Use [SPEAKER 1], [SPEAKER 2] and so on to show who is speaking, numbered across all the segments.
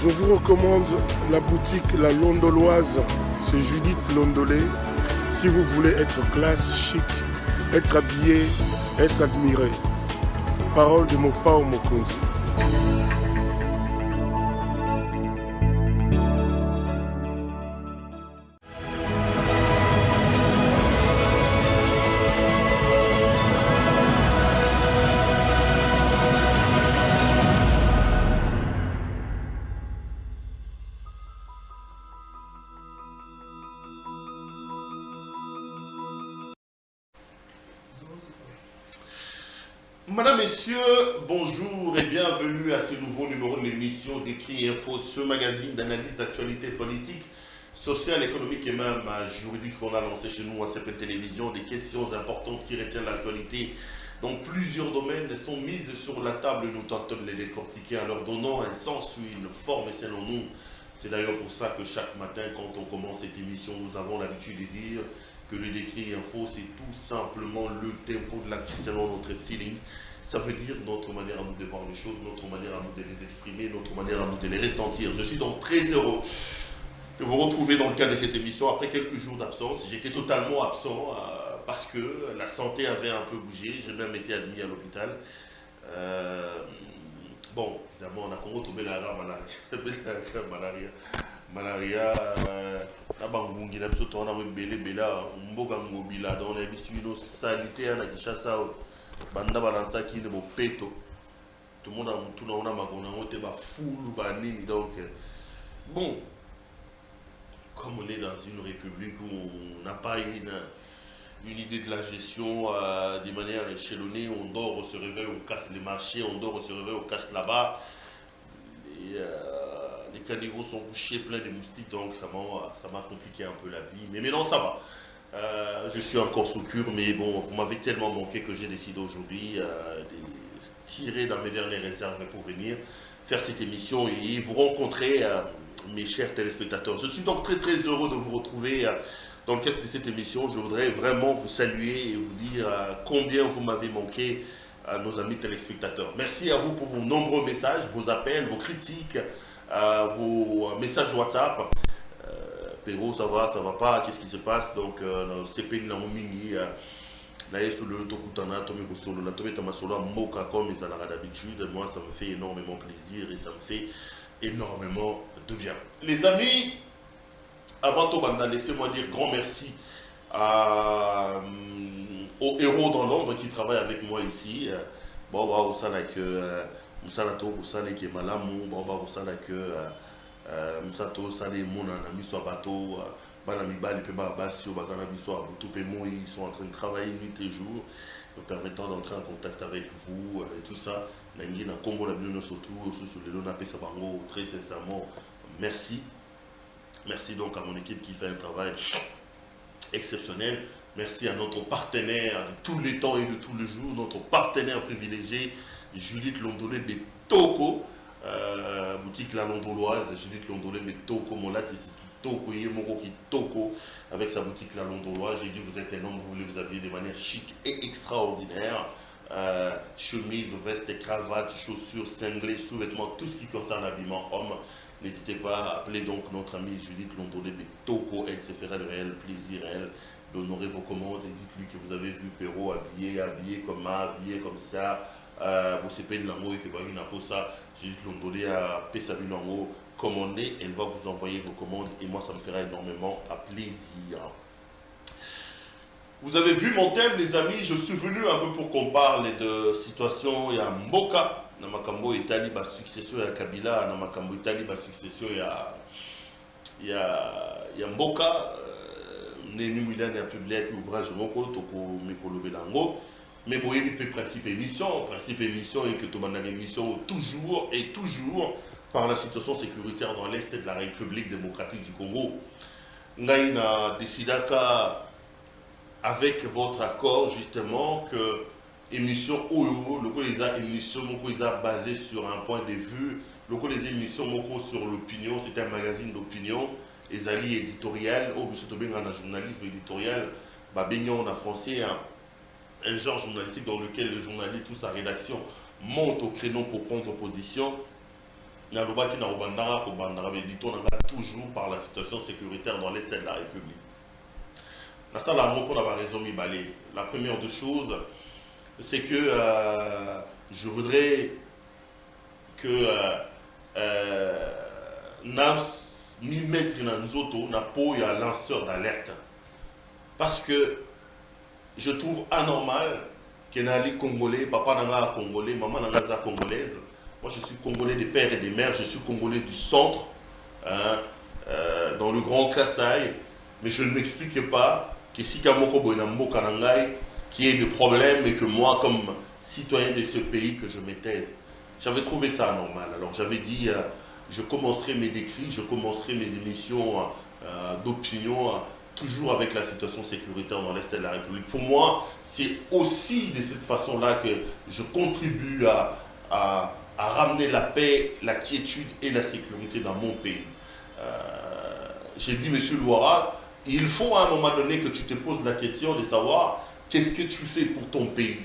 [SPEAKER 1] Je vous recommande la boutique La Londoloise, c'est Judith Londolé. Si vous voulez être classe, chic, être habillé, être admiré. Parole de Mopao Mokonzi.
[SPEAKER 2] Madame, Messieurs, bonjour et bienvenue à ce nouveau numéro de l'émission d'Écrit Info, ce magazine d'analyse d'actualité politique, sociale, économique et même juridique qu'on a lancé chez nous à CP Télévision. Des questions importantes qui retiennent l'actualité dans plusieurs domaines sont mises sur la table et nous tentons de les décortiquer en leur donnant un sens ou une forme selon nous. C'est d'ailleurs pour ça que chaque matin, quand on commence cette émission, nous avons l'habitude de dire que le Décrit Info, c'est tout simplement le tempo de l'actu selon notre feeling. Ça veut dire notre manière à nous de voir les choses, notre manière à nous de les exprimer, notre manière à nous de les ressentir. Je suis donc très heureux de vous retrouver dans le cadre de cette émission après quelques jours d'absence. J'étais totalement absent parce que la santé avait un peu bougé. J'ai même été admis à l'hôpital. Bon, évidemment, on a retrouvé la malaria. Malaria, na bangungi na biso tona webele bela mboka ngobila dans les bisino sanitaire na Kinshasa banda balança qui ne bopeto tout le monde a tout na makona ngote ba fulu ba nini donc bon, comme on est dans une république où on n'a pas une idée de la gestion de manière échelonnée, on dort, on se réveille, on casse les marchés, on dort, on se réveille, on casse là-bas. Les caniveaux sont bouchés, pleins de moustiques, donc ça m'a compliqué un peu la vie. Mais maintenant, ça va. Je suis encore sous cure, mais bon, vous m'avez tellement manqué que j'ai décidé aujourd'hui de tirer dans mes dernières réserves pour venir faire cette émission et vous rencontrer, mes chers téléspectateurs. Je suis donc très très heureux de vous retrouver dans le cadre de cette émission. Je voudrais vraiment vous saluer et vous dire combien vous m'avez manqué à nos amis téléspectateurs. Merci à vous pour vos nombreux messages, vos appels, vos critiques, vos messages WhatsApp. Péro, ça va pas, qu'est-ce qui se passe? Donc, c'est pas une mingi. D'ailleurs, sur le Tokutana, Tomé Solo, la Tomé Tamasolo, Moka, comme ils en ont d'habitude. Moi, ça me fait énormément plaisir et ça me fait énormément de bien. Les amis, avant tout, laissez-moi dire grand merci aux héros dans l'ombre qui travaillent avec moi ici. Bon, bah, au sein que Moussalato, au sein qui est malamou, bon, bah, au sein que Moussato, Salé, mon ami, soit bateau, Banamibal, Basio, Bazana, Bissou, Aboutou, Pémo, ils sont en train de travailler nuit et jour, me permettant d'entrer en contact avec vous et tout ça. Nangina Congo, la Bible, surtout, sous les Lona Pesabango, très sincèrement, merci. Merci donc à mon équipe qui fait un travail exceptionnel. Merci à notre partenaire de tous les temps et de tous les jours, notre partenaire privilégié, Judith Londolé de Toko, boutique La Londoloise, Judith Londolé de Toko, mon latte ici, Toko, Yemoko qui Toko, avec sa boutique La Londoloise. J'ai dit, vous êtes un homme, vous voulez vous habiller de manière chic et extraordinaire. Chemise, veste, cravate, chaussures, cinglés, sous-vêtements, tout ce qui concerne l'habillement homme. N'hésitez pas à appeler donc notre amie Judith Londolé de Toko, elle se fera le réel plaisir, elle, d'honorer vos commandes et dites-lui que vous avez vu Perrault habillé comme ça, vous savez de l'amour et que vous avez une ça, Judith Londolé a payé sa vie l'amour, commandez, elle va vous envoyer vos commandes et moi ça me fera énormément à plaisir. Vous avez vu mon thème, les amis, je suis venu un peu pour qu'on parle de situation, il y a Mboka, Namakambo Italie, succession, il y a Kabila, Namakambo Italie, succession, il y a Mboka, Néni Milan et publié l'ouvrage Moko, Toko Mekolo Belango, mais vous voyez le principe émission et que tout le monde a émission toujours et toujours par la situation sécuritaire dans l'Est de la République démocratique du Congo. Nous avons décidé avec votre accord justement que émission OEO, le émission basée sur un point de vue, les émissions sur l'opinion, c'est un magazine d'opinion, les alliés éditorial, un journalisme éditorial, en français, un genre journalistique dans lequel le journaliste ou sa rédaction monte au créneau pour prendre position. Nalobaki na Obandara, Kobandara, mais dit-on toujours par la situation sécuritaire dans l'Est de la République. Dans ça, là, on a raison, la première des choses, c'est que je voudrais que nous mettre dans nous autres, n'a pas un lanceur d'alerte. Parce que je trouve anormal que les Congolais, papa n'a Congolais, maman n'a congolaise. Moi, je suis Congolais des pères et des mères, je suis Congolais du centre, hein, dans le Grand Kassai. Mais je ne m'explique pas que si Kamoko Boinambo Kanangai, qui est le problème et que moi, comme citoyen de ce pays, que je me taise. J'avais trouvé ça anormal. Alors j'avais dit, je commencerai mes décrits, je commencerai mes émissions d'opinion, toujours avec la situation sécuritaire dans l'Est de la République. Pour moi, c'est aussi de cette façon-là que je contribue à ramener la paix, la quiétude et la sécurité dans mon pays. J'ai dit, monsieur Louara, il faut à un moment donné que tu te poses la question de savoir qu'est-ce que tu fais pour ton pays.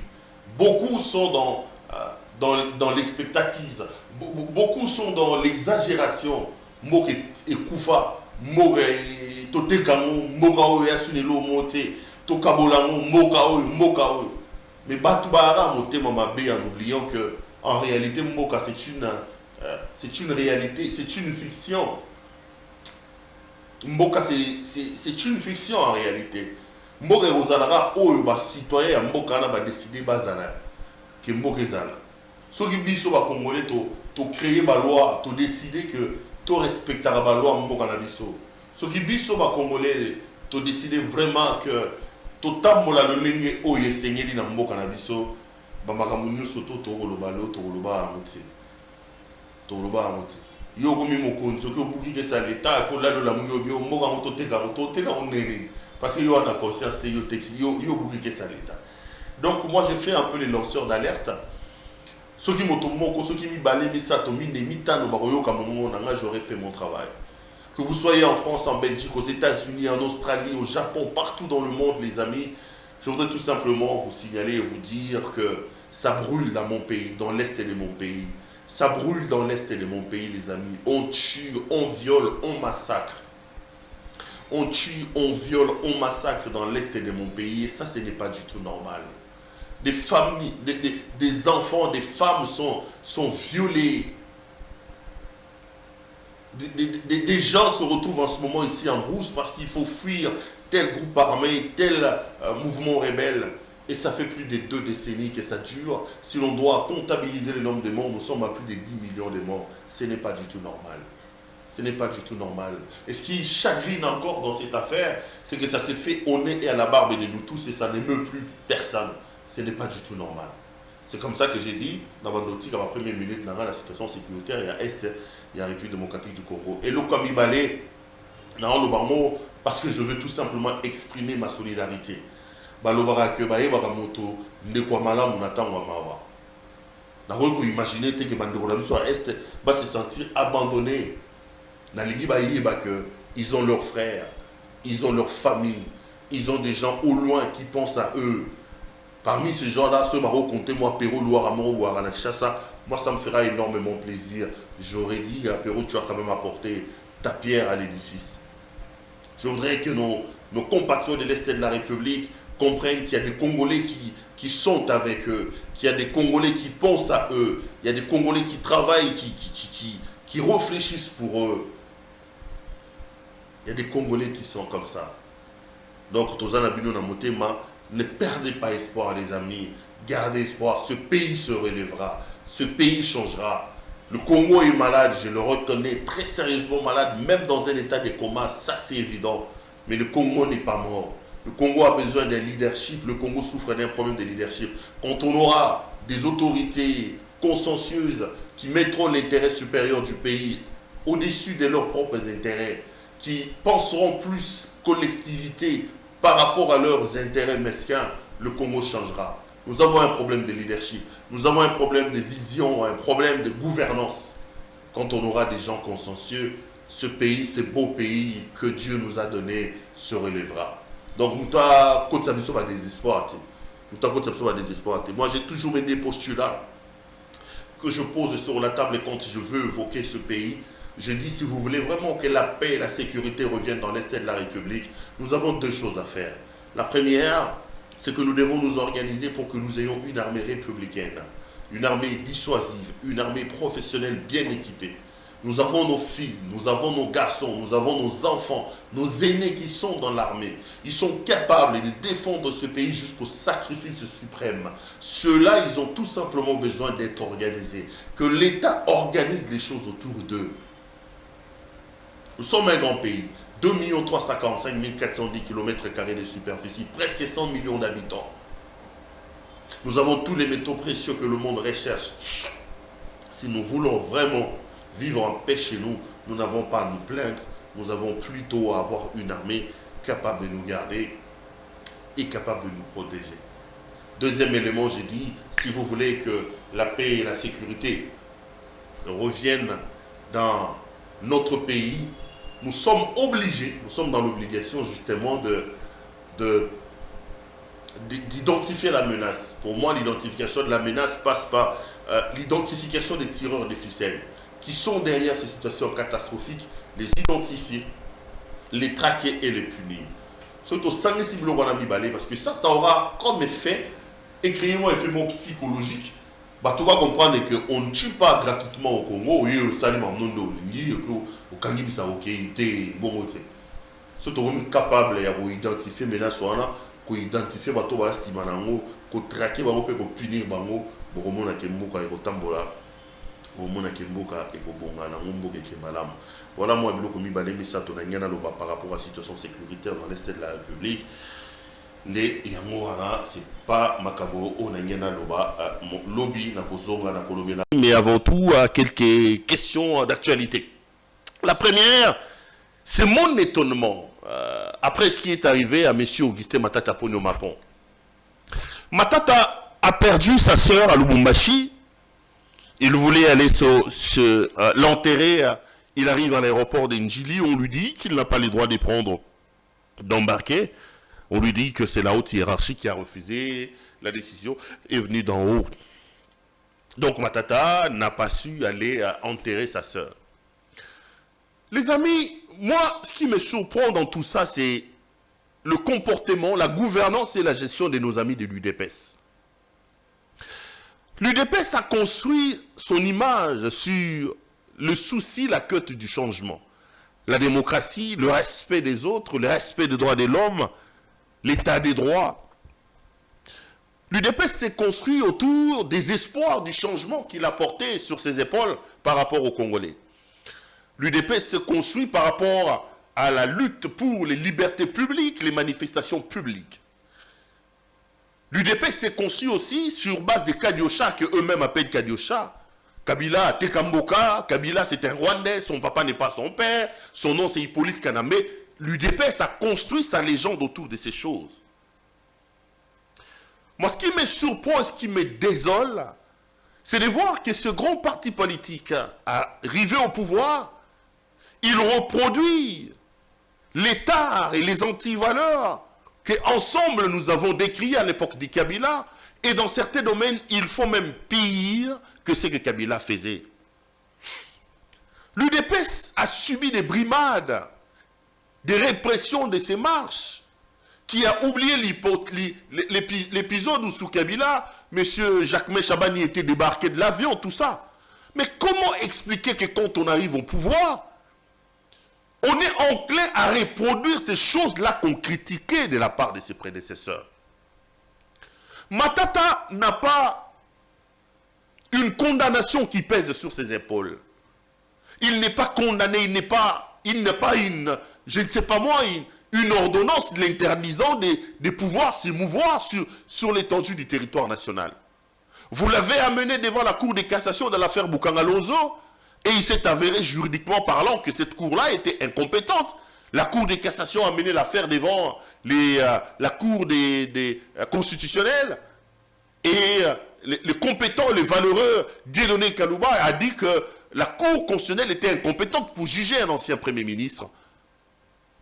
[SPEAKER 2] Beaucoup sont dans l'expectatise, beaucoup sont dans l'exagération. Mok et Koufa, Mok et Totekamo, Mokao et Asunelo Moté, Tokabolango, Mokao. Mais Batubara Moté Mamabé en oubliant que en réalité Moka c'est une réalité, c'est une fiction. Mboka c'est une fiction en réalité. Mboka et Rosalara, oh, citoyen, Mboka n'a pas décidé Bazana, que Mboka Zana. Ceux qui disent aux Congolais, tu créer ma loi, tu décider que tu respecteras la loi Mboka Nabiso. Ceux qui disent aux Congolais, tu décider vraiment que tu tambola le ligne oh yesenye di na Mboka Nabiso, bamakamunyo soto to golobalo to goloba amote. To goloba amote. Yo komi mokonzo ko buki ke sa l'état ko la la munyo bio Mboka toteka onene parce que yo a conscience que yo buki ke sa l'état. Donc moi j'ai fait un peu les lanceurs d'alerte. Ceux qui m'ont ceux qui m'ont balayé, j'aurais fait mon travail. Que vous soyez en France, en Belgique, aux États-Unis, en Australie, au Japon, partout dans le monde, les amis, je voudrais tout simplement vous signaler et vous dire que ça brûle dans mon pays, dans l'Est de mon pays. Ça brûle dans l'Est de mon pays, les amis. On tue, on viole, on massacre. On tue, on viole, on massacre dans l'Est de mon pays. Et ça, ce n'est pas du tout normal. Des familles, des enfants, des femmes sont violés. Des gens se retrouvent en ce moment ici en brousse parce qu'il faut fuir tel groupe armé, tel mouvement rebelle. Et ça fait plus de 2 décennies que ça dure. Si l'on doit comptabiliser le nombre de morts, nous sommes à plus de 10 millions de morts. Ce n'est pas du tout normal. Ce n'est pas du tout normal. Et ce qui chagrine encore dans cette affaire, c'est que ça s'est fait au nez et à la barbe de nous tous et ça n'émeut plus personne. Ce n'est pas du tout normal. C'est comme ça que j'ai dit, dans ma notique, à ma première minute, dans la situation sécuritaire, il y a Est, il y a la République démocratique du Congo. Et le Kamibale, dans le Bamo, parce que je veux tout simplement exprimer ma solidarité. Balobarake, Baye, Bagamoto, Nekwamala, Munata, Wamawa. Vous imaginez que Bandorami soit Est, va se sentir abandonné. Dans les Baye, ils ont leurs frères, ils ont leur famille, ils ont des gens au loin qui pensent à eux. Parmi ces gens-là, ceux qui compter moi, Pérou, Loiramon ou Aranachassa, moi ça me fera énormément plaisir. J'aurais dit à Pérou, tu as quand même apporté ta pierre à l'édifice. Je voudrais que nos compatriotes de l'Est de la République comprennent qu'il y a des Congolais qui sont avec eux, qu'il y a des Congolais qui pensent à eux, il y a des Congolais qui travaillent, qui réfléchissent pour eux. Il y a des Congolais qui sont comme ça. Donc, Tozana Bino Namotema, ne perdez pas espoir, les amis. Gardez espoir. Ce pays se relèvera. Ce pays changera. Le Congo est malade, je le reconnais, très sérieusement malade, même dans un état de coma, ça c'est évident. Mais le Congo n'est pas mort. Le Congo a besoin d'un leadership. Le Congo souffre d'un problème de leadership. Quand on aura des autorités consciencieuses qui mettront l'intérêt supérieur du pays au-dessus de leurs propres intérêts, qui penseront plus collectivité par rapport à leurs intérêts mesquins, le Congo changera. Nous avons un problème de leadership, nous avons un problème de vision, un problème de gouvernance. Quand on aura des gens consciencieux, ce pays, ce beau pays que Dieu nous a donné, se relèvera. Donc, nous avons des espoirs. Moi, j'ai toujours mis des postulats que je pose sur la table quand je veux évoquer ce pays, je dis, si vous voulez vraiment que la paix et la sécurité reviennent dans l'Est de la République, nous avons deux choses à faire. La première, c'est que nous devons nous organiser pour que nous ayons une armée républicaine, une armée dissuasive, une armée professionnelle bien équipée. Nous avons nos filles, nous avons nos garçons, nous avons nos enfants, nos aînés qui sont dans l'armée. Ils sont capables de défendre ce pays jusqu'au sacrifice suprême. Ceux-là, ils ont tout simplement besoin d'être organisés. Que l'État organise les choses autour d'eux. Nous sommes un grand pays. 2 345 410 km² de superficie, presque 100 millions d'habitants. Nous avons tous les métaux précieux que le monde recherche. Si nous voulons vraiment vivre en paix chez nous, nous n'avons pas à nous plaindre, nous avons plutôt à avoir une armée capable de nous garder et capable de nous protéger. Deuxième élément, j'ai dit, si vous voulez que la paix et la sécurité reviennent dans notre pays, nous sommes obligés, nous sommes dans l'obligation justement d'identifier la menace. Pour moi, l'identification de la menace passe par l'identification des tireurs de ficelles qui sont derrière ces situations catastrophiques, les identifier, les traquer et les punir. Surtout sensible parce que ça aura comme effet, écrivez-moi effet psychologique. Bah, tu vas comprendre qu'on ne tue pas gratuitement au Congo, surtout on est capable d'identifier les menaces, d'identifier les menaces, de traquer, de punir, voilà moi par rapport à la situation sécuritaire dans l'Est de la République. C'est pas mais avant tout quelques questions d'actualité. La première, c'est mon étonnement après ce qui est arrivé à M. Augustin Matata Ponyo Mapon. Matata a perdu sa sœur à Lubumbashi. Il voulait aller l'enterrer. Il arrive à l'aéroport d'Njili. On lui dit qu'il n'a pas le droit d'embarquer. On lui dit que c'est la haute hiérarchie qui a refusé. La décision est venue d'en haut. Donc Matata n'a pas su aller enterrer sa sœur. Les amis, moi, ce qui me surprend dans tout ça, c'est le comportement, la gouvernance et la gestion de nos amis de l'UDPS. L'UDPS a construit son image sur le souci, la quête du changement. La démocratie, le respect des autres, le respect des droits de l'homme, l'état des droits. L'UDPS s'est construit autour des espoirs du changement qu'il a porté sur ses épaules par rapport aux Congolais. L'UDPS s'est construit par rapport à la lutte pour les libertés publiques, les manifestations publiques. L'UDPS s'est construit aussi sur base des Kadiocha, qu'eux-mêmes appellent Kadiocha. Kabila, Tekamboka, Kabila c'est un Rwandais, son papa n'est pas son père, son nom c'est Hippolyte Kanambe. L'UDPS a construit sa légende autour de ces choses. Moi, ce qui me surprend, ce qui me désole, c'est de voir que ce grand parti politique, arrivé au pouvoir, il reproduit l'état et les antivaleurs qu'ensemble nous avons décriés à l'époque de Kabila, et dans certains domaines, il faut même pire que ce que Kabila faisait. L'UDPS a subi des brimades, des répressions de ses marches, qui a oublié l'épisode où sous Kabila, M. Jacques Chabani était débarqué de l'avion, tout ça. Mais comment expliquer que quand on arrive au pouvoir, on est enclin à reproduire ces choses-là qu'on critiquait de la part de ses prédécesseurs? Matata n'a pas une condamnation qui pèse sur ses épaules. Il n'est pas condamné, il n'est pas une, je ne sais pas moi, une ordonnance l'interdisant de pouvoir s'émouvoir sur l'étendue du territoire national. Vous l'avez amené devant la Cour de cassation de l'affaire Boukangalonzo, et il s'est avéré juridiquement parlant que cette cour-là était incompétente. La Cour de cassation a mené l'affaire devant la Cour constitutionnelle, et le compétent, le valeureux Dieudonné Kalouba a dit que la Cour constitutionnelle était incompétente pour juger un ancien Premier ministre.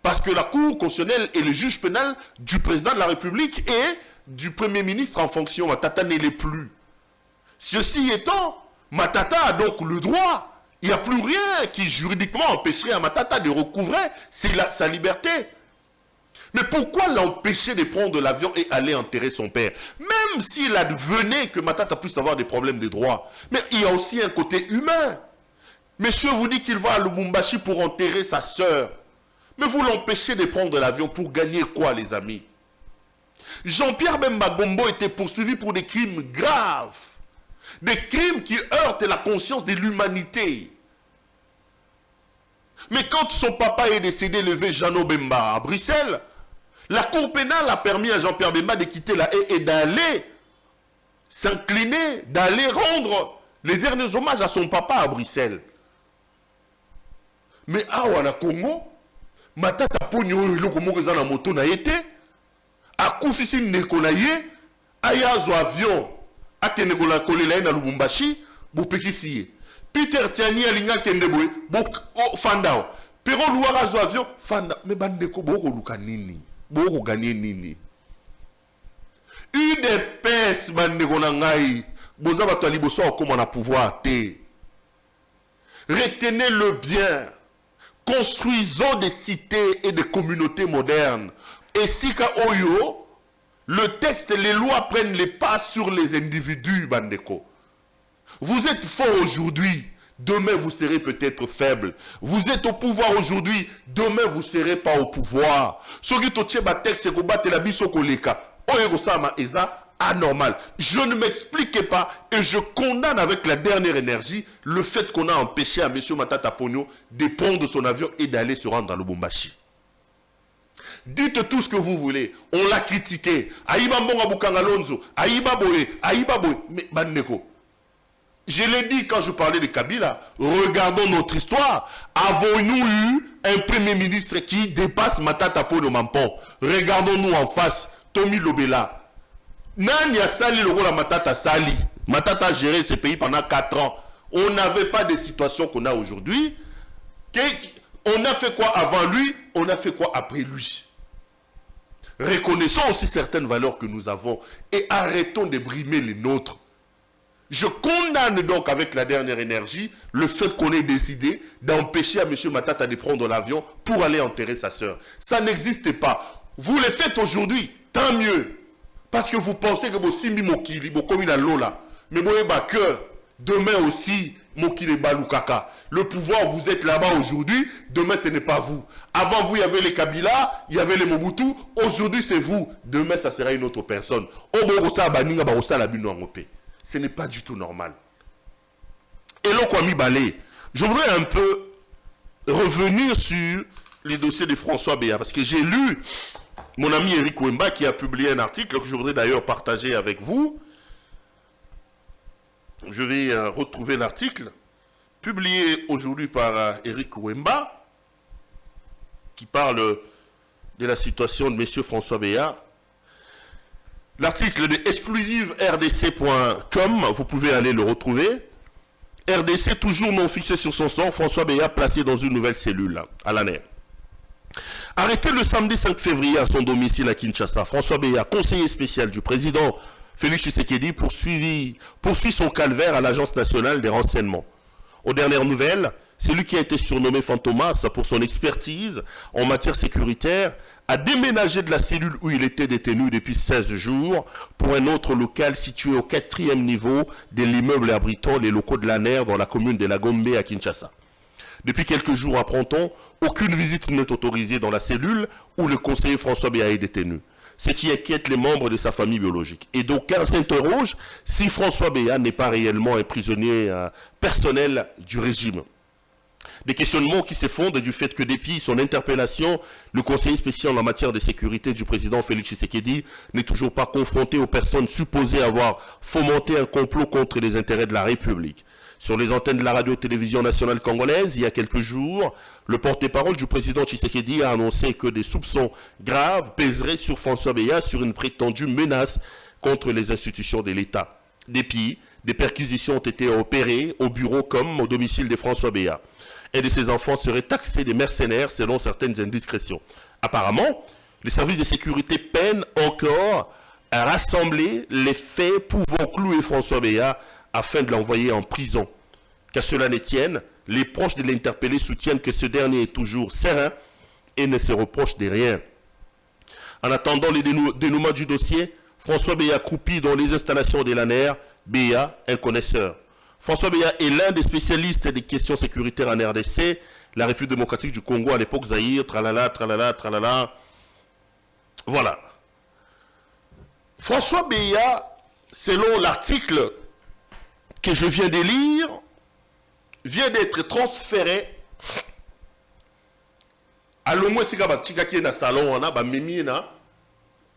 [SPEAKER 2] Parce que la Cour constitutionnelle est le juge pénal du président de la République et du Premier ministre en fonction. Matata ne l'est plus. Ceci étant, Matata a donc le droit. Il n'y a plus rien qui juridiquement empêcherait à Matata de recouvrer sa liberté. Mais pourquoi l'empêcher de prendre l'avion et aller enterrer son père? Même s'il advenait que Matata puisse avoir des problèmes de droit. Mais il y a aussi un côté humain. Monsieur vous dit qu'il va à Lubumbashi pour enterrer sa sœur. Mais vous l'empêchez de prendre l'avion pour gagner quoi, les amis? Jean-Pierre Bemba Gombo était poursuivi pour des crimes graves. Des crimes qui heurtent la conscience de l'humanité. Mais quand son papa est décédé, le vieux Jeannot Bemba à Bruxelles, la cour pénale a permis à Jean-Pierre Bemba de quitter la haie et d'aller s'incliner, d'aller rendre les derniers hommages à son papa à Bruxelles. Mais awa na Congo, Matata Poni oyo eloko moko eza na moto na yete, akufisi ndeko na ye, aya azwa avion, akende kolela ye na Lubumbashi, bopekisi ye. Peter Tiani alinga kende boye, fandao. Pero luara azwa avion, fanda. Me bandeko boko luka nini? Boko gagner nini? Une épaisse bandeko na ngai, boza bato ya liboso okoma na pouvoir te. Retenez-le bien. Construisons des cités et des communautés modernes. Et si ka oyo, le texte et les lois prennent les pas sur les individus, bandeko. Vous êtes fort aujourd'hui, demain vous serez peut-être faible. Vous êtes au pouvoir aujourd'hui, demain vous ne serez pas au pouvoir. Ce qui est le texte, c'est que la biso koleka. Oyo sama eza anormal. Je ne m'expliquais pas et je condamne avec la dernière énergie le fait qu'on a empêché à M. Matata Ponyo de prendre son avion et d'aller se rendre à Lubumbashi. Dites tout ce que vous voulez. On l'a critiqué. Aïba Mbonga Bukangalonzo, Aïba Boye, mais Bandeko. Je l'ai dit quand je parlais de Kabila, regardons notre histoire. Avons-nous eu un premier ministre qui dépasse Matata Ponyo Mampon? Regardons-nous en face. Tommy Lobela. Nani a sali le rôle Matata Sali. Matata a géré ce pays pendant 4 ans. On n'avait pas de situation qu'on a aujourd'hui. On a fait quoi avant lui? On a fait quoi après lui? Reconnaissons aussi certaines valeurs que nous avons et arrêtons de brimer les nôtres. Je condamne donc avec la dernière énergie le fait qu'on ait décidé d'empêcher à M. Matata de prendre l'avion pour aller enterrer sa sœur. Ça n'existe pas. Vous le faites aujourd'hui, tant mieux. Parce que vous pensez que vous simbi mokili, vous comme la lola. Mais vous avez que demain aussi, mokili balukaka. Le pouvoir, vous êtes là-bas aujourd'hui, demain ce n'est pas vous. Avant vous, il y avait les Kabila, il y avait les Mobutu, aujourd'hui c'est vous. Demain, ça sera une autre personne. Ce n'est pas du tout normal. Et là, Kwame Balé, je voudrais un peu revenir sur les dossiers de François Béa, parce que j'ai lu mon ami Eric Wemba qui a publié un article que je voudrais d'ailleurs partager avec vous. Je vais retrouver l'article publié aujourd'hui par Eric Wemba qui parle de la situation de M. François Béa. L'article de exclusiverdc.com, vous pouvez aller le retrouver. RDC toujours non fixé sur son sort, François Béa placé dans une nouvelle cellule à l'année. Arrêté le samedi 5 février à son domicile à Kinshasa, François Béa, conseiller spécial du président Félix Tshisekedi, poursuit son calvaire à l'Agence nationale des renseignements. Aux dernières nouvelles, c'est lui qui a été surnommé Fantomas pour son expertise en matière sécuritaire, a déménagé de la cellule où il était détenu depuis 16 jours pour un autre local situé au 4e niveau de l'immeuble abritant les locaux de l'ANER dans la commune de la Gombe à Kinshasa. Depuis quelques jours, apprend-on, aucune visite n'est autorisée dans la cellule où le conseiller François Béa est détenu. Ce qui inquiète les membres de sa famille biologique. Et d'aucuns s'interrogent si François Béa n'est pas réellement un prisonnier personnel du régime. Des questionnements qui se fondent du fait que depuis son interpellation, le conseiller spécial en matière de sécurité du président Félix Tshisekedi n'est toujours pas confronté aux personnes supposées avoir fomenté un complot contre les intérêts de la République. Sur les antennes de la radio-télévision nationale congolaise, il y a quelques jours, le porte-parole du président Tshisekedi a annoncé que des soupçons graves pèseraient sur François Béa sur une prétendue menace contre les institutions de l'État. Depuis, des perquisitions ont été opérées au bureau comme au domicile de François Béa. Un de ses enfants serait taxé de mercenaires selon certaines indiscrétions. Apparemment, les services de sécurité peinent encore à rassembler les faits pouvant clouer François Béa afin de l'envoyer en prison. Qu'à cela ne tienne, les proches de l'interpellé soutiennent que ce dernier est toujours serein et ne se reproche de rien. En attendant le dénouement du dossier, François Beya croupit dans les installations de l'ANR, Beya, un connaisseur. François Beya est l'un des spécialistes des questions sécuritaires en RDC, la République démocratique du Congo à l'époque Zaïre, tralala, tralala, tralala. Voilà. François Beya, selon l'article que je viens de lire, vient d'être transféré à l'Omwe Sigaba Tchikaki na salon, on a Mimi na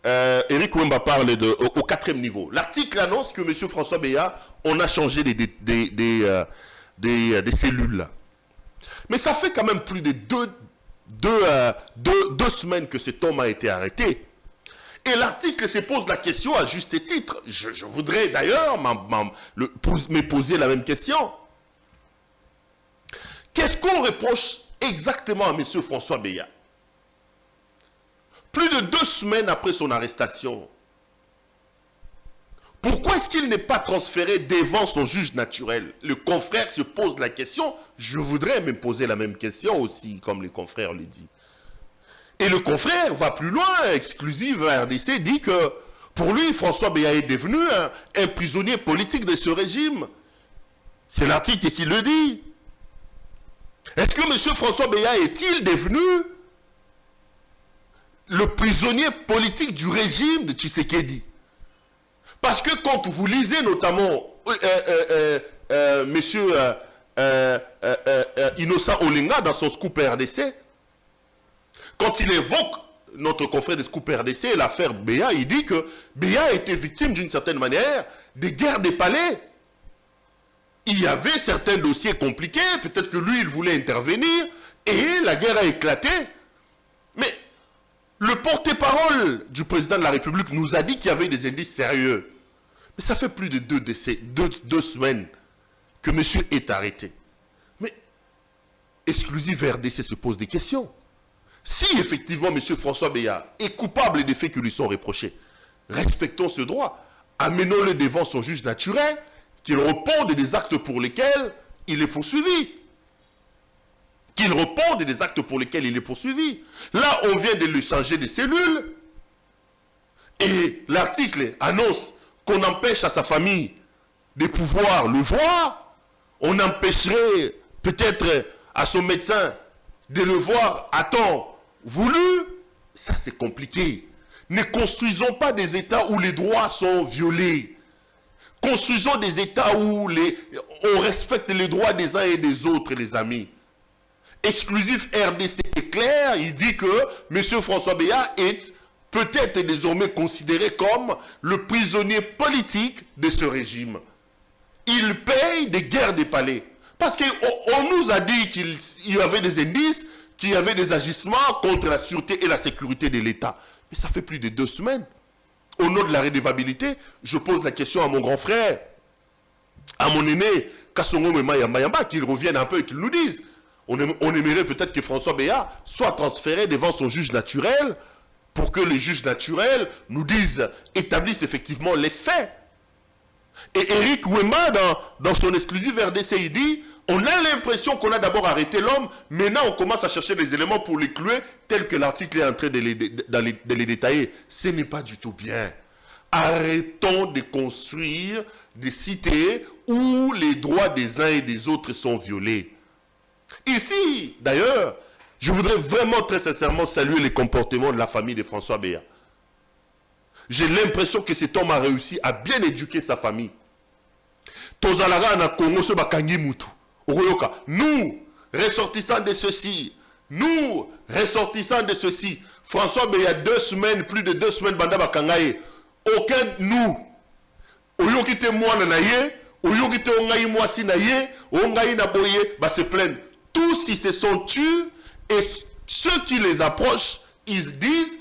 [SPEAKER 2] Eric Wemba parle au 4e niveau. L'article annonce que M. François Beya, on a changé des cellules là. Mais ça fait quand même plus de deux semaines que cet homme a été arrêté. Et l'article se pose la question à juste titre. Je voudrais d'ailleurs me poser la même question. Qu'est-ce qu'on reproche exactement à M. François Beya? Plus de 2 semaines après son arrestation, pourquoi est-ce qu'il n'est pas transféré devant son juge naturel? Le confrère se pose la question. Je voudrais me poser la même question aussi, comme les confrères le disent. Et le confrère va plus loin, exclusive RDC, dit que pour lui, François Beya est devenu un prisonnier politique de ce régime. C'est l'article qui le dit. Est-ce que M. François Beya est-il devenu le prisonnier politique du régime de Tshisekedi? Parce que quand vous lisez notamment M. Innocent Olinga dans son scoop RDC, quand il évoque notre confrère de scoop RDC, l'affaire Beya, il dit que Beya a été victime d'une certaine manière des guerres des palais. Il y avait certains dossiers compliqués, peut-être que lui, il voulait intervenir, et la guerre a éclaté. Mais le porte-parole du président de la République nous a dit qu'il y avait des indices sérieux. Mais ça fait plus de 2 semaines que monsieur est arrêté. Mais exclusive RDC se pose des questions. Si effectivement M. François Beya est coupable des faits qui lui sont reprochés, respectons ce droit, amenons-le devant son juge naturel, qu'il réponde des actes pour lesquels il est poursuivi. Qu'il réponde des actes pour lesquels il est poursuivi. Là, on vient de lui changer de cellule. Et l'article annonce qu'on empêche à sa famille de pouvoir le voir. On empêcherait peut-être à son médecin de le voir à temps voulu. Ça, c'est compliqué. Ne construisons pas des États où les droits sont violés. Construisons des États où on respecte les droits des uns et des autres, les amis. Exclusif RDC est clair, il dit que M. François Beya est peut-être désormais considéré comme le prisonnier politique de ce régime. Il paye des guerres des palais. Parce qu'on nous a dit qu'il y avait des indices, qu'il y avait des agissements contre la sûreté et la sécurité de l'État. Mais ça fait plus de 2 semaines. Au nom de la redevabilité, je pose la question à mon grand frère, à mon aîné, Kassongo Mayamba, qu'il revienne un peu et qu'il nous dise. On aimerait peut-être que François Beya soit transféré devant son juge naturel pour que les juges naturels nous disent, établissent effectivement les faits. Et Eric Wemba, dans son exclusive RDC, il dit, on a l'impression qu'on a d'abord arrêté l'homme, maintenant on commence à chercher des éléments pour les clouer, tel que l'article est en train de les détailler. Ce n'est pas du tout bien. Arrêtons de construire des cités où les droits des uns et des autres sont violés. Ici, d'ailleurs, je voudrais vraiment très sincèrement saluer les comportements de la famille de François Beya. J'ai l'impression que cet homme a réussi à bien éduquer sa famille. Tozalara na Congo se bakangi mutu. Nous, ressortissants de ceci, François Beya 2 semaines, plus de 2 semaines, banda bakangaye. Aucun nous, oyokite mwana na ye, oyokite ongayi mwasi na ye, ongayi na boye, se plaignent. Tous ils se sont tués et ceux qui les approchent, ils disent,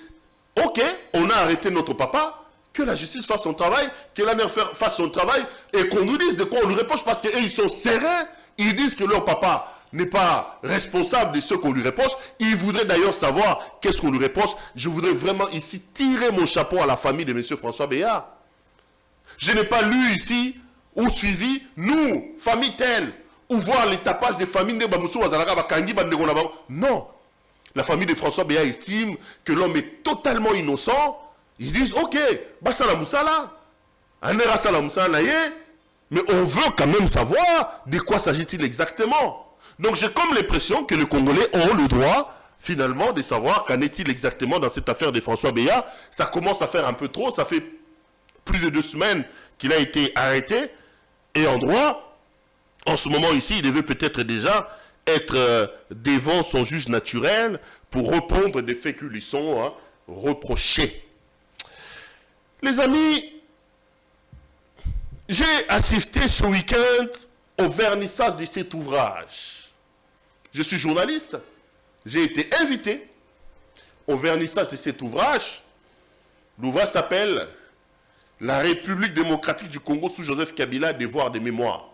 [SPEAKER 2] ok, on a arrêté notre papa, que la justice fasse son travail, que la mère fasse son travail, et qu'on nous dise de quoi on lui reproche, parce qu'ils sont sereins, ils disent que leur papa n'est pas responsable de ce qu'on lui reproche. Ils voudraient d'ailleurs savoir qu'est-ce qu'on lui reproche. Je voudrais vraiment ici tirer mon chapeau à la famille de M. François Beya. Je n'ai pas lu ici ou suivi, nous, famille telle, ou voir les tapages des familles de Bamoussou, non. La famille de François Béa estime que l'homme est totalement innocent. Ils disent, ok, Bassala Moussala, Anera Sala Moussala, mais on veut quand même savoir de quoi s'agit-il exactement. Donc j'ai comme l'impression que les Congolais ont le droit, finalement, de savoir qu'en est-il exactement dans cette affaire de François Béa. Ça commence à faire un peu trop, ça fait plus de 2 semaines qu'il a été arrêté. Et en droit, en ce moment ici, il devait peut-être déjà être devant son juge naturel pour répondre des faits qui lui sont reprochés. Les amis, j'ai assisté ce week-end au vernissage de cet ouvrage. Je suis journaliste, j'ai été invité au vernissage de cet ouvrage. L'ouvrage s'appelle « La République démocratique du Congo sous Joseph Kabila, devoir de mémoire ».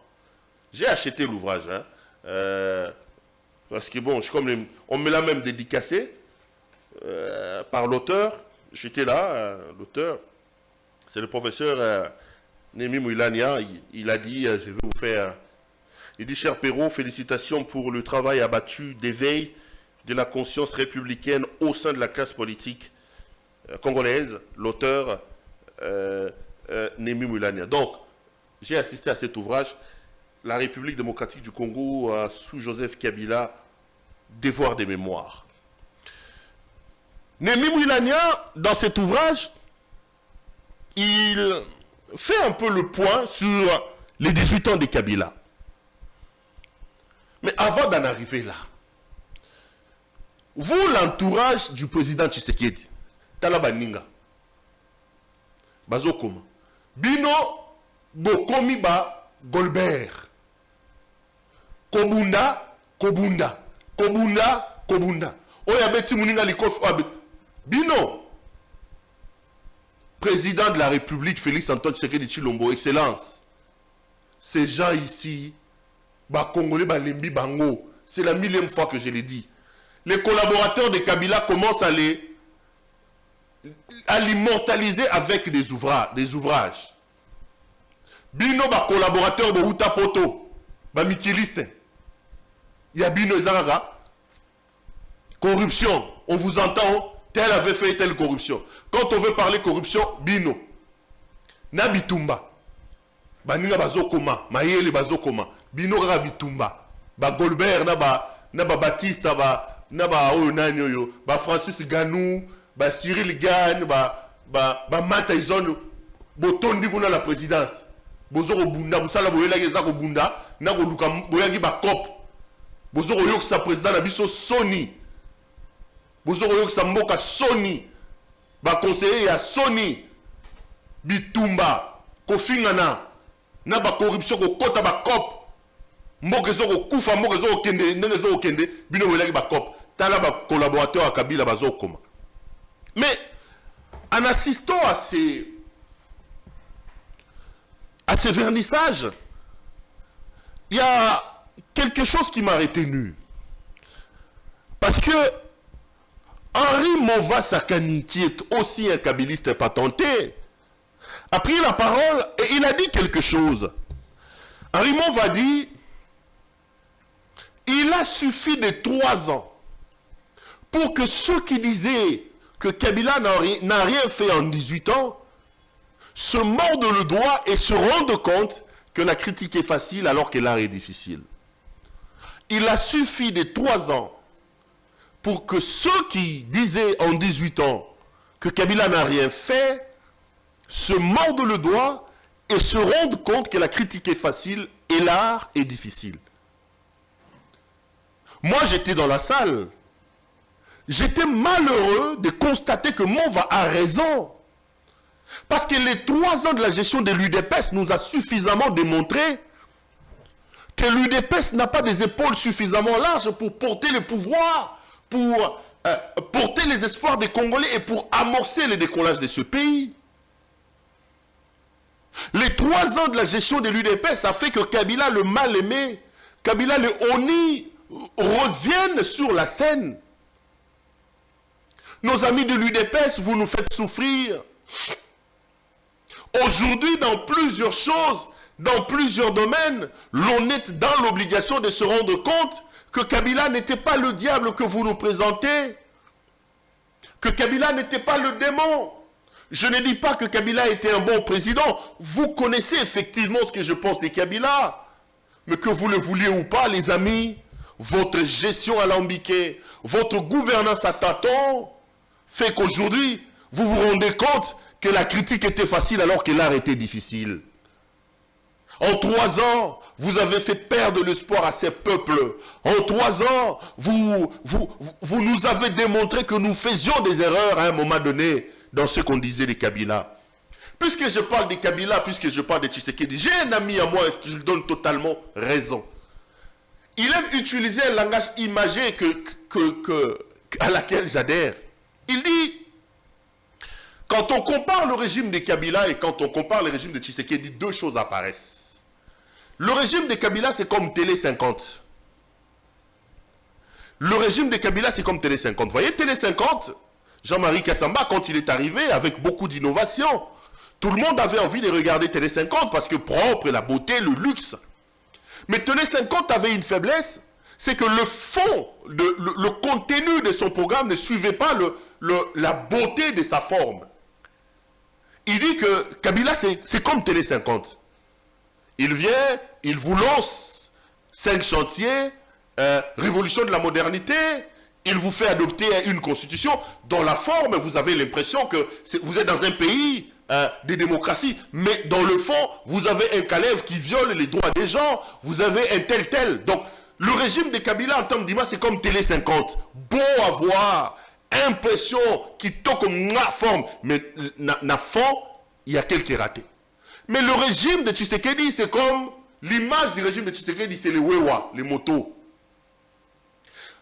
[SPEAKER 2] J'ai acheté l'ouvrage, parce que bon, on me l'a même dédicacé par l'auteur. J'étais là, l'auteur, c'est le professeur Némi Mouilania. Il a dit, je vais vous faire... Il dit, cher Perrault, félicitations pour le travail abattu d'éveil de la conscience républicaine au sein de la classe politique congolaise, l'auteur Némi Mouilania. Donc, j'ai assisté à cet ouvrage, La République démocratique du Congo sous Joseph Kabila, devoir de mémoire. Némi Mouilania, dans cet ouvrage, il fait un peu le point sur les 18 ans de Kabila. Mais avant d'en arriver là, vous, l'entourage du président Tshisekedi, Talabaninga, Bazokoma, Bino, Bokomi ba Golbert, Kobunda, Kobunda, Kobunda, Kobunda. Oyabeti Muninga Likof, Bino, président de la République, Félix Antoine Tshisekedi Tshilombo, Excellence. Ces gens ici, Congolais, Lembi, Bango, c'est la 1000e fois que je l'ai dit. Les collaborateurs de Kabila commencent à l'immortaliser avec des ouvrages. Bino, collaborateur de Huta Poto, Mikiliste. Il y a Bino Zaraga. Corruption, on vous entend, tel avait fait telle corruption. Quand on veut parler corruption, Bino. Nabitumba. Baninga bazokoma, Mayele bazokoma. Bino Rabitumba. Golbert, Baptiste, Francis Ganou, Cyril Gann, Mata Izon, Botondi Guna la présidence. Bozoro Bunda, Boussala Boyela Gezako Bunda, Nago Luka Boyagi Bakop. Bozoro Yok sa président Nabiso Sony. Bozoro Yok sa Mboka Sony. Conseiller à Sony. Bitumba. Kofingana. Na corruption ko kota Bakop. Mboka Zoko Kufa, Mboka Zoko Kende, Nenge Zoko Kende, Bino Boyagi Bakop. Tala collaborateur à Kabila Bazokoma. Mais en assistant à ces vernissages, il y a quelque chose qui m'a retenu. Parce que Henri Mova Sakani, qui est aussi un kabiliste patenté, a pris la parole et il a dit quelque chose. Henri Mova dit, il a suffi de 3 ans pour que ceux qui disaient que Kabila n'a rien fait en 18 ans se mordent le doigt et se rendent compte que la critique est facile alors que l'art est difficile. Il a suffi de 3 ans pour que ceux qui disaient en 18 ans que Kabila n'a rien fait se mordent le doigt et se rendent compte que la critique est facile et l'art est difficile. Moi, j'étais dans la salle. J'étais malheureux de constater que Mova a raison. Parce que les 3 ans de la gestion de l'UDPS nous a suffisamment démontré que l'UDPS n'a pas des épaules suffisamment larges pour porter le pouvoir, pour porter les espoirs des Congolais et pour amorcer le décollage de ce pays. Les 3 ans de la gestion de l'UDPS a fait que Kabila, le mal-aimé, Kabila, le honni, reviennent sur la scène. Nos amis de l'UDPS, vous nous faites souffrir. Aujourd'hui, dans plusieurs choses, dans plusieurs domaines, l'on est dans l'obligation de se rendre compte que Kabila n'était pas le diable que vous nous présentez, que Kabila n'était pas le démon. Je ne dis pas que Kabila était un bon président. Vous connaissez effectivement ce que je pense de Kabila. Mais que vous le vouliez ou pas, les amis, votre gestion alambiquée, votre gouvernance à tâtons, fait qu'aujourd'hui, vous vous rendez compte que la critique était facile alors que l'art était difficile. En 3 ans, vous avez fait perdre l'espoir à ces peuples. En 3 ans, vous nous avez démontré que nous faisions des erreurs à un moment donné dans ce qu'on disait des Kabila. Puisque je parle des Kabila, puisque je parle de Tshisekedi, j'ai un ami à moi qui lui donne totalement raison. Il aime utiliser un langage imagé à laquelle j'adhère. Il dit, quand on compare le régime des Kabila et quand on compare le régime de Tshisekedi, 2 choses apparaissent. Le régime de Kabila, c'est comme Télé 50. Le régime de Kabila, c'est comme Télé 50. Vous voyez, Télé 50, Jean-Marie Kassamba, quand il est arrivé, avec beaucoup d'innovation, tout le monde avait envie de regarder Télé 50 parce que propre, la beauté, le luxe. Mais Télé 50 avait une faiblesse, c'est que le fond, le contenu de son programme ne suivait pas la beauté de sa forme. Il dit que Kabila, c'est comme Télé 50. Il vient, il vous lance 5 chantiers, révolution de la modernité, il vous fait adopter une constitution. Dans la forme, vous avez l'impression que vous êtes dans un pays de démocratie, mais dans le fond, vous avez un Kalev qui viole les droits des gens, vous avez un tel. Donc, le régime de Kabila en termes d'image, c'est comme Télé 50. Beau à voir, impression qui toque comme la forme, mais na fond, il y a quelques ratés. Mais le régime de Tshisekedi, c'est comme l'image du régime de Tshisekedi, c'est les Wewa, les motos.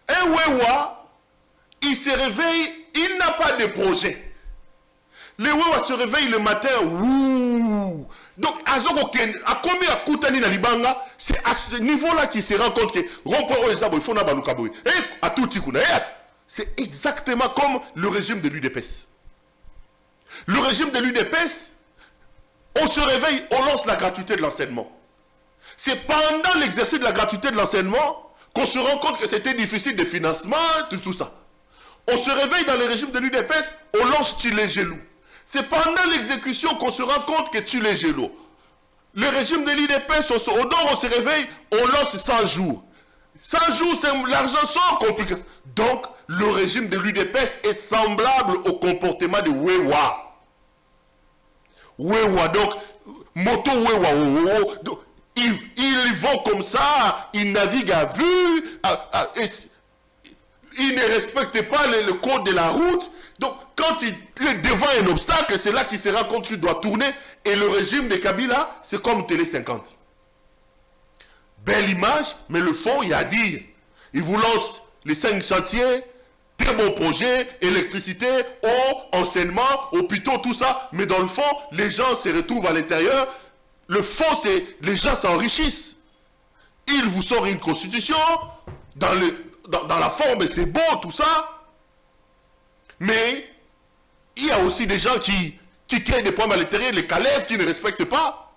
[SPEAKER 2] Un Wewa, il se réveille, il n'a pas de projet. Les Wewa se réveillent le matin, ouh. Donc, à combien à Koutani na Libanga, c'est à ce niveau-là qu'il se rend compte que c'est exactement comme le régime de l'UDPS. Le régime de l'UDPS, on se réveille, on lance la gratuité de l'enseignement. C'est pendant l'exercice de la gratuité de l'enseignement qu'on se rend compte que c'était difficile de financement, tout ça. On se réveille dans le régime de l'UDPS, on lance Tchilé-Gelou. C'est pendant l'exécution qu'on se rend compte que Tchilé-Gelou. Le régime de l'UDPS, on se réveille, on lance 100 jours. 100 jours, c'est l'argent sans complication. Donc, le régime de l'UDPS est semblable au comportement de Wewa. Wewa, donc, moto Wewa, donc, ils vont comme ça, ils naviguent à vue, ils ne respectent pas le code de la route. Donc, quand il est devant un obstacle, c'est là qu'il se rend compte qu'il doit tourner. Et le régime de Kabila, c'est comme Télé 50. Belle image, mais le fond, il y a à dire. Il vous lance les 5 chantiers, très bon projet, électricité, eau, enseignement, hôpitaux, tout ça. Mais dans le fond, les gens se retrouvent à l'intérieur. Le fond, c'est les gens s'enrichissent. Ils vous sortent une constitution. Dans la forme, c'est beau, tout ça. Mais il y a aussi des gens qui créent des problèmes à l'intérieur, les Kalev qui ne respectent pas.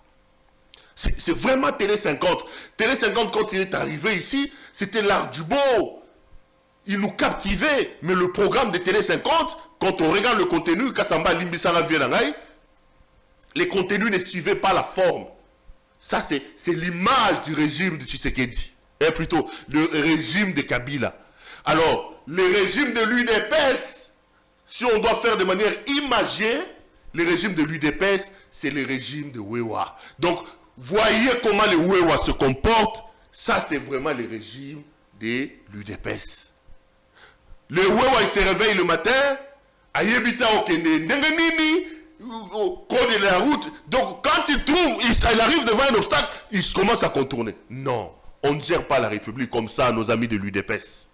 [SPEAKER 2] C'est vraiment Télé 50. Télé 50, quand il est arrivé ici, c'était l'art du beau. Il nous captivait. Mais le programme de Télé 50, quand on regarde le contenu, Kassamba Limbisara Vienangai, les contenus ne suivaient pas la forme. Ça, c'est l'image du régime de Tshisekedi. Et plutôt, le régime de Kabila. Alors, le régime de l'UDPS, si on doit faire de manière imagée, le régime de l'UDPS, c'est le régime de Wewa. Donc, voyez comment les Wewa se comportent. Ça, c'est vraiment le régime de l'UDPS. Les Wewa, ils se réveillent le matin, à Yebita Okende, Nengenini, au code de la route. Donc, quand ils trouvent, ils arrivent devant un obstacle, ils commencent à contourner. Non, on ne gère pas la République comme ça, nos amis de l'UDPS.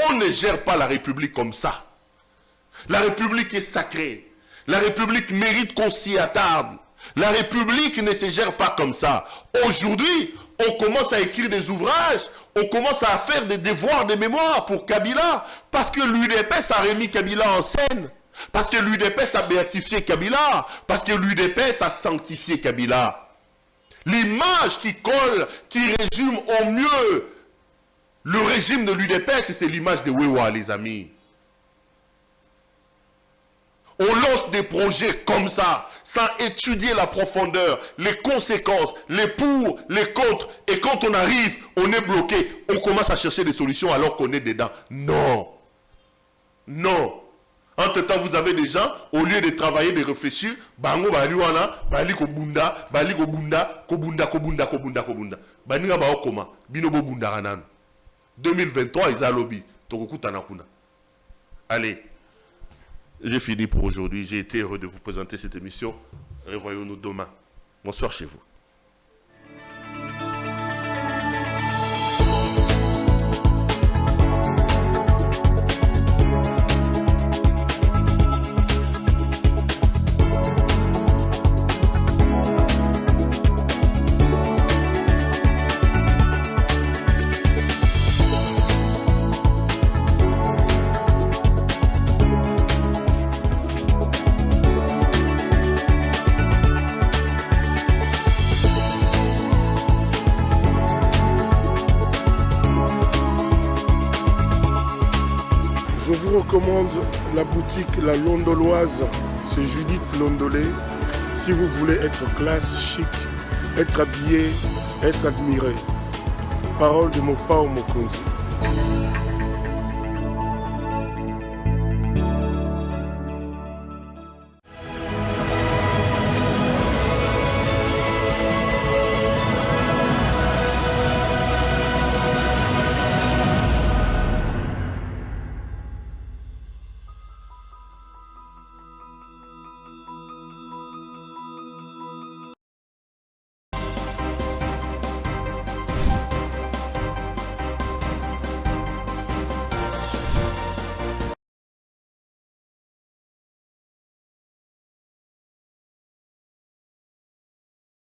[SPEAKER 2] On ne gère pas la République comme ça. La République est sacrée. La République mérite qu'on s'y attarde. La République ne se gère pas comme ça. Aujourd'hui, on commence à écrire des ouvrages, on commence à faire des devoirs de mémoire pour Kabila, parce que l'UDPS a remis Kabila en scène, parce que l'UDPS a béatifié Kabila, parce que l'UDPS a sanctifié Kabila. L'image qui colle, qui résume au mieux le régime de l'UDPS, c'est l'image de Wewa, les amis. On lance des projets comme ça, sans étudier la profondeur, les conséquences, les pour, les contre. Et quand on arrive, on est bloqué. On commence à chercher des solutions alors qu'on est dedans. Non. Non. Entre-temps, vous avez des gens, au lieu de travailler, de réfléchir, bango baliwana, bali kobunda, bali kobunda, kobunda, kobunda, kobunda, kobunda. Baninga ba okoma, binobo bunda ranan. 2023, ils ont lobby. Tokukutanakuna. Allez. J'ai fini pour aujourd'hui. J'ai été heureux de vous présenter cette émission. Revoyons-nous demain. Bonsoir chez vous.
[SPEAKER 1] Je vous recommande la boutique La Londoloise, c'est Judith Londolé. Si vous voulez être classe, chic, être habillé, être admiré. Parole de Mopao Mokonzi.